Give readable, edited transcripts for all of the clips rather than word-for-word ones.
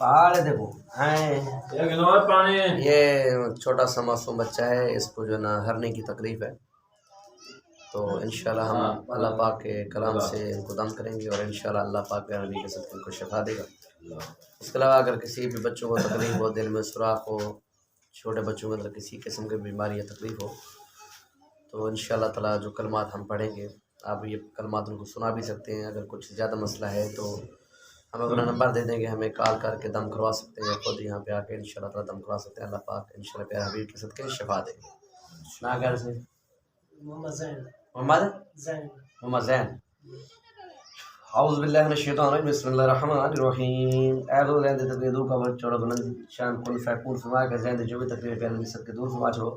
पहाड़ है देखो हैं। पानी ये छोटा सा मासूम बच्चा है, इसको जो ना हरने की तकलीफ है। तो इंशाल्लाह हम अल्लाह पाक के कलाम से इनको दम करेंगे और इंशाल्लाह अल्लाह पाक के नबी के सदक़े इनको शिफा देगा। इसके अलावा अगर किसी भी बच्चों को तकलीफ हो, दिल में सुराख हो, छोटे बच्चों को अगर किसी किस्म की बीमारी या तकलीफ हो, तो इंशाल्लाह ताला जो कलमात हम पढ़ेंगे, आप ये कलमात उनको सुना भी सकते हैं। अगर कुछ ज़्यादा मसला है तो हम अपना नंबर दे देंगे, हमें कॉल करके दम करवा सकते हैं, खुद यहाँ पे आके इंशाल्लाह ताला दम करवा सकते हैं। अल्लाह पाक इंशाल्लाह प्यारे हबीब के सदक़े शिफा देंगे। ना घर से मोहम्मद ज़ैन औज़ु बिल्लाहि मिनश शैतानिर रजीम बिस्मिल्लाहिर रहमानिर रहीम। ऐ दो ज़ैन दे तकलीफ दूर का बड़ चौड़ा बुलंद शान कुल फैकून फरमा के ज़ैन दे जो भी तकलीफ प्यारे नबी सबके दूर फरमा छोड़ो,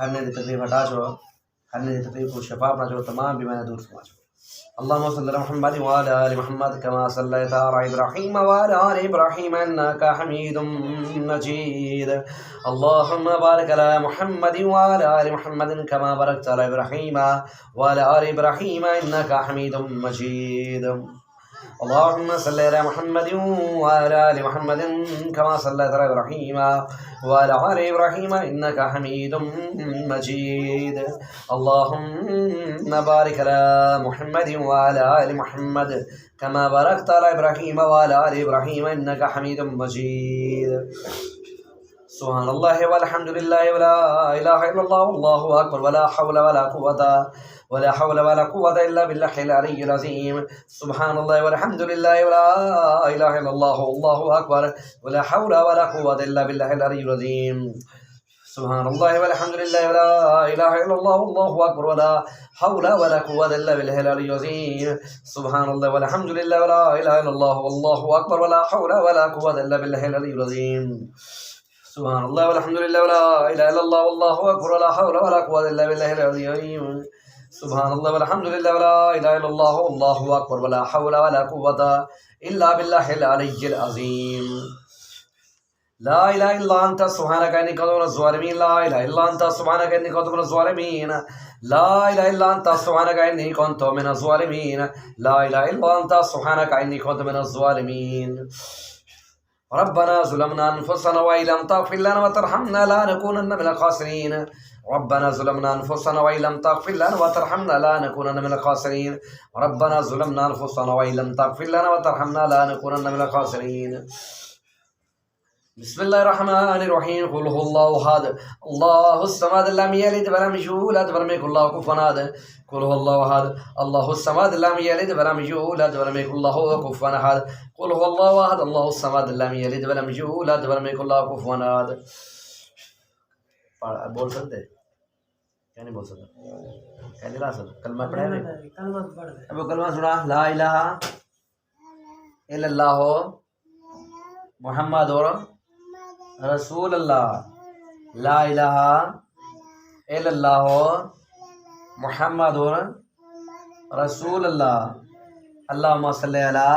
हर ने तकलीफ हटा छोड़ो, हर ने तकलीफ को शिफा बना छोड़ो, तमाम बीमारियां दूर फरमा छोड़ो। अल्लाहुम्मा सल्लि अला मुहम्मद व अला आलि मुहम्मद कमा सल्लैता अला इब्राहीम व अला आलि इब्राहीम इन्नका हमीदुम मजीद। अल्लाहुम्मा बारिक अला मुहम्मद व अला आलि मुहम्मद कमा बारकता अला इब्राहीम व अला आलि इब्राहीम इन्नका हमीदुम मजीद। अल्लाहुम्मा सल्लि अला मुहम्मद व अला आलि मुहम्मद कमा सल्लैता अला इब्राहीम व अला आलि इब्राहीम इन्नका हमीदुम मजीद। अल्लाहुम्मा बारिक अला मुहम्मद व अला आलि मुहम्मद कमा बारकता अला इब्राहीम व अला आलि इब्राहीम इन्नका हमीदुम मजीद। सुब्हानल्लाहि वल्हम्दुलिल्लाहि वला इलाहा इल्लल्लाह वल्लाहु अकबर वला हौला वला कुव्वता इल्ला बिल्लाहिल अलिय्यिल अज़ीम। सुब्हानल्लाहि वल्हम्दुलिल्लाहि वला इलाहा इल्लल्लाह वल्लाहु अकबर वला हौला वला कुव्वता इल्ला बिल्लाहिल अलिय्यिल अज़ीम। सुब्हानल्लाहि वल्हम्दुलिल्लाहि वला इलाहा इल्लल्लाह वल्लाहु अकबर वला हौला वला कुव्वता इल्ला बिल्लाहिल अलिय्यिल अज़ीम। सुब्हानल्लाहि वल्हम्दुलिल्लाहि वला इलाहा इल्लल्लाह वल्लाहु अकबर वला हौला वला कुव्वता इल्ला बिल्लाहिल अलिय्यिल अज़ीम। सुब्हानल्लाहि वल्हम्दुलिल्लाहि वला इलाहा इल्लल्लाह वल्लाहु अकबर वला हौला वला कुव्वता इल्ला बिल्लाहिल अलिय्यिल अज़ीम। सुब्हानल्लाहि वल्हम्दुलिल्लाहि वला इलाहा इल्लल्लाह वल्लाहु अकबर वला हौला वला कुव्वता इल्ला बिल्लाहिल अलिय्यिल अज़ीम। ला इलाहा इल्ला अंता सुब्हानका इन्नी कुन्तु मिनज़ ज़ालिमीन। ला इलाहा इल्ला अंता सुब्हानका इन्नी कुन्तु मिनज़ ज़ालिमीन। ला इलाहा इल्ला अंता सुब्हानका इन्नी कुन्तु मिनज़ ज़ालिमीन। ला इलाहा इल्ला अंता सुब्हानका इन्नी कुन्तु मिनज़ ज़ालिमीन। रब्बना ज़लमना अनफुसना व इल्लम तग़फिर लना व तरहमना लनकूनन्ना मिनल ख़ासिरीन। रब्बना ज़लमना अनफुसना व इल्लम तग़फिर लना व तरहमना लनकूनन्ना मिनल ख़ासिरीन। रब्बना ज़लमना अनफुसना व इल्लम तग़फिर लना व तरहमना लनकूनन्ना मिनल ख़ासिरीन। बिस्मिल्लाहिर्रहमानिर्रहीम। कुल हुवल्लाहु अहद अल्लाहुस समद लम यलिद व लम यूलद व लम यकुल लहु कुफुवन अहद। कुल हुवल्लाहु अहद अल्लाहुस समद लम यलिद व लम यूलद व लम यकुल लहु कुफुवन अहद। कुल हुवल्लाहु अहद अल्लाहुस समद लम यलिद व लम यूलद व लम यकुल लहु कुफुवन अहद। बोल सकते क्या नहीं बोल सकते? क्या नहीं ला सकते? कलमा पढ़े अब कलमा सुना। ला इलाहा इल्लल्लाह मुहम्मद रसूल अल्लाह। ला इलाहा इल्लल्लाह मुहम्मद रसूल अल्लाह। अल्लाहुम्मा सल्ली अला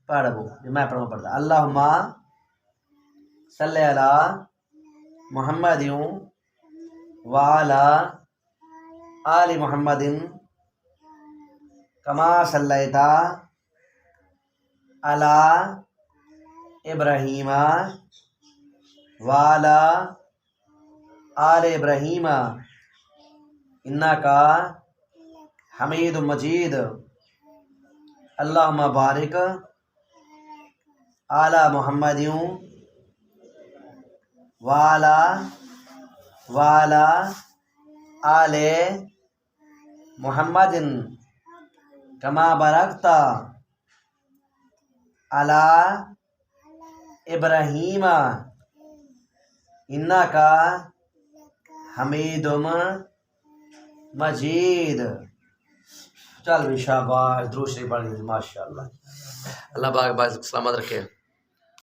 पढ़ वो मैं पढ़ूँ पढ़ता। अल्लाहुम्मा सल्ली अला मुहम्मद व अला आलि मुहम्मदिन कमा सल्लैता अला इब्राहीम व अला आलि इब्राहीम इन्नका हमीदुम मजीद। अल्लाहुम्मा बारिक अला मुहम्मदिन व अला आलि मुहम्मदिन कमा बारकता अला इब्राहीम इन्नका हमीदुम मजीद। चल भी शाबाश, दुरूद शरीफ पढ़ लीजिए माशाअल्लाह। अल्लाह पाक सलामत रखे।